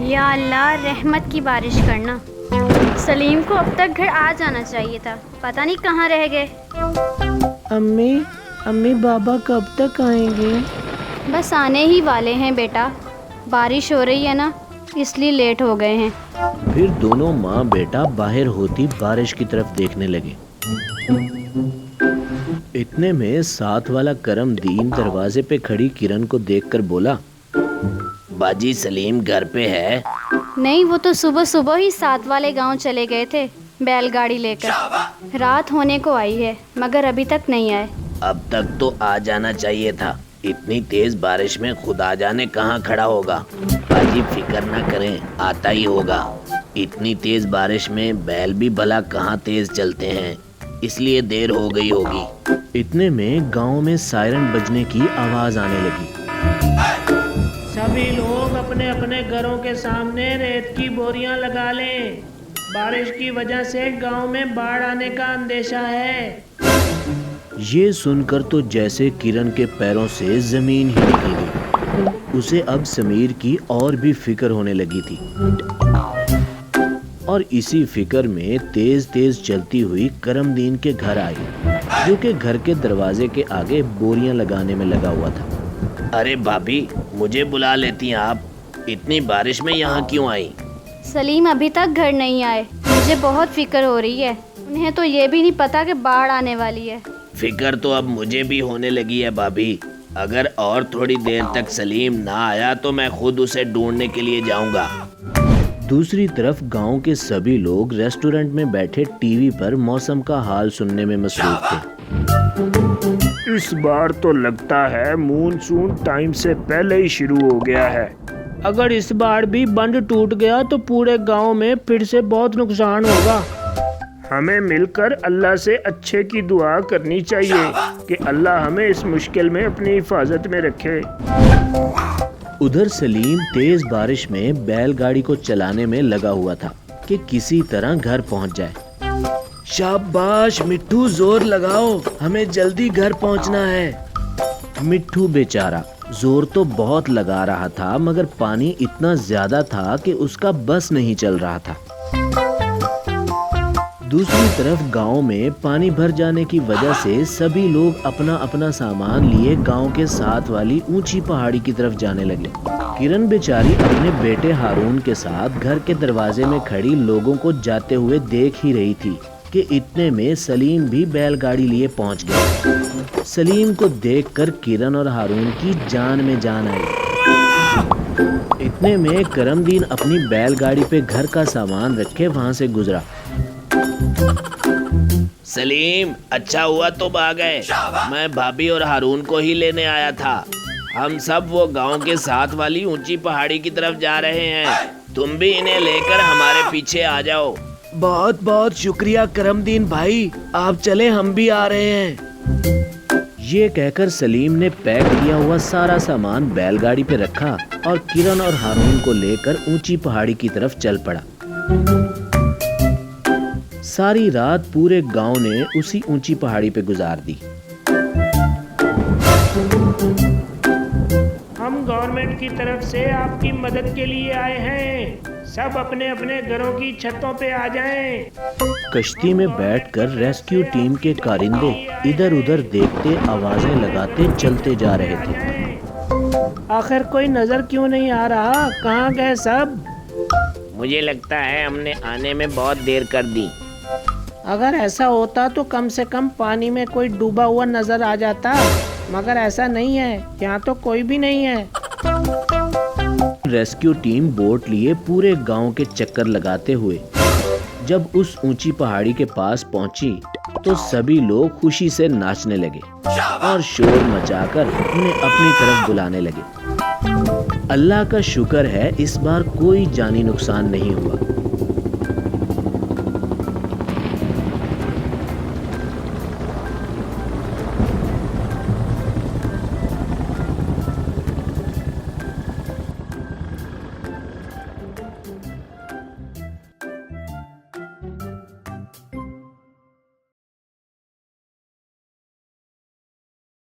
या अल्लाह, रहमत की बारिश करना। सलीम को अब तक घर आ जाना चाहिए था, पता नहीं कहाँ रह गए। अम्मी बाबा कब तक आएंगे? बस आने ही वाले हैं बेटा, बारिश हो रही है ना, इसलिए लेट हो गए हैं। फिर दोनों माँ बेटा बाहर होती बारिश की तरफ देखने लगे। इतने में साथ वाला करमदीन दरवाजे पे खड़ी किरण को देखकर बोला, बाजी सलीम घर पे है? नहीं, वो तो सुबह सुबह ही साथ वाले गांव चले गए थे बैलगाड़ी लेकर। रात होने को आई है मगर अभी तक नहीं आए। अब तक तो आ जाना चाहिए था, इतनी तेज बारिश में खुदा जाने कहाँ खड़ा होगा। बाजी फिक्र ना करें, आता ही होगा। इतनी तेज बारिश में बैल भी भला कहाँ तेज चलते हैं, इसलिए देर हो गई होगी। इतने में गांव में सायरन बजने की आवाज आने लगी। सभी लोग अपने अपने घरों के सामने रेत की बोरियां लगा लें, बारिश की वजह से गांव में बाढ़ आने का अंदेशा है। ये सुनकर तो जैसे किरण के पैरों से जमीन ही निकल गई। उसे अब समीर की और भी फिक्र होने लगी थी और इसी फिक्र में तेज तेज चलती हुई करमदीन के घर आई, जो कि घर के दरवाजे के आगे बोरियां लगाने में लगा हुआ था। अरे भाभी, मुझे बुला लेती आप, इतनी बारिश में यहाँ क्यों आई? सलीम अभी तक घर नहीं आए, मुझे बहुत फिक्र हो रही है। उन्हें तो ये भी नहीं पता कि बाढ़ आने वाली है। फिक्र तो अब मुझे भी होने लगी है भाभी। अगर और थोड़ी देर तक सलीम ना आया तो मैं खुद उसे ढूंढने के लिए जाऊंगा। दूसरी तरफ गांव के सभी लोग रेस्टोरेंट में बैठे टीवी पर मौसम का हाल सुनने में मसरूफ थे। इस बार तो लगता है मूनसून टाइम से पहले ही शुरू हो गया है। अगर इस बार भी बंद टूट गया तो पूरे गांव में फिर से बहुत नुकसान होगा। हमें मिलकर अल्लाह से अच्छे की दुआ करनी चाहिए कि अल्लाह हमें इस मुश्किल में अपनी हिफाजत में रखे। उधर सलीम तेज बारिश में बैलगाड़ी को चलाने में लगा हुआ था कि किसी तरह घर पहुंच जाए। शाबाश मिट्ठू, जोर लगाओ, हमें जल्दी घर पहुंचना है। मिट्ठू बेचारा जोर तो बहुत लगा रहा था मगर पानी इतना ज्यादा था कि उसका बस नहीं चल रहा था। दूसरी तरफ गांव में पानी भर जाने की वजह से सभी लोग अपना अपना सामान लिए गांव के साथ वाली ऊंची पहाड़ी की तरफ जाने लगे। किरण बेचारी अपने बेटे हारून के साथ घर के दरवाजे में खड़ी लोगों को जाते हुए देख ही रही थी कि इतने में सलीम भी बैलगाड़ी लिए पहुंच गया। सलीम को देखकर किरण और हारून की जान में जान आई। इतने में करमदीन अपनी बैलगाड़ी पे घर का सामान रखे वहां से गुजरा। सलीम, अच्छा हुआ तुम आ गए। मैं भाभी और हारून को ही लेने आया था। हम सब वो गांव के साथ वाली ऊंची पहाड़ी की तरफ जा रहे हैं। तुम भी इन्हें लेकर हमारे पीछे आ जाओ। बहुत बहुत शुक्रिया करमदीन भाई, आप चले, हम भी आ रहे हैं। ये कहकर सलीम ने पैक किया हुआ सारा सामान बैलगाड़ी पे रखा और किरण और हारून को लेकर ऊंची पहाड़ी की तरफ चल पड़ा। सारी रात पूरे गांव ने उसी ऊंची पहाड़ी पे गुजार दी। हम गवर्नमेंट की तरफ से आपकी मदद के लिए आए हैं। सब अपने अपने घरों की छतों पे आ जाएं। कश्ती में बैठकर रेस्क्यू टीम के कारिंदे इधर उधर देखते, आवाजें लगाते चलते जा रहे थे। आखिर कोई नजर क्यों नहीं आ रहा? कहाँ गए सब? मुझे लगता है हमने आने में बहुत देर कर दी। अगर ऐसा होता तो कम से कम पानी में कोई डूबा हुआ नजर आ जाता, मगर ऐसा नहीं है। यहाँ तो कोई भी नहीं है। रेस्क्यू टीम बोट लिए पूरे गांव के चक्कर लगाते हुए जब उस ऊंची पहाड़ी के पास पहुंची तो सभी लोग खुशी से नाचने लगे और शोर मचाकर उन्हें अपनी तरफ बुलाने लगे। अल्लाह का शुक्र है इस बार कोई जानी नुकसान नहीं हुआ।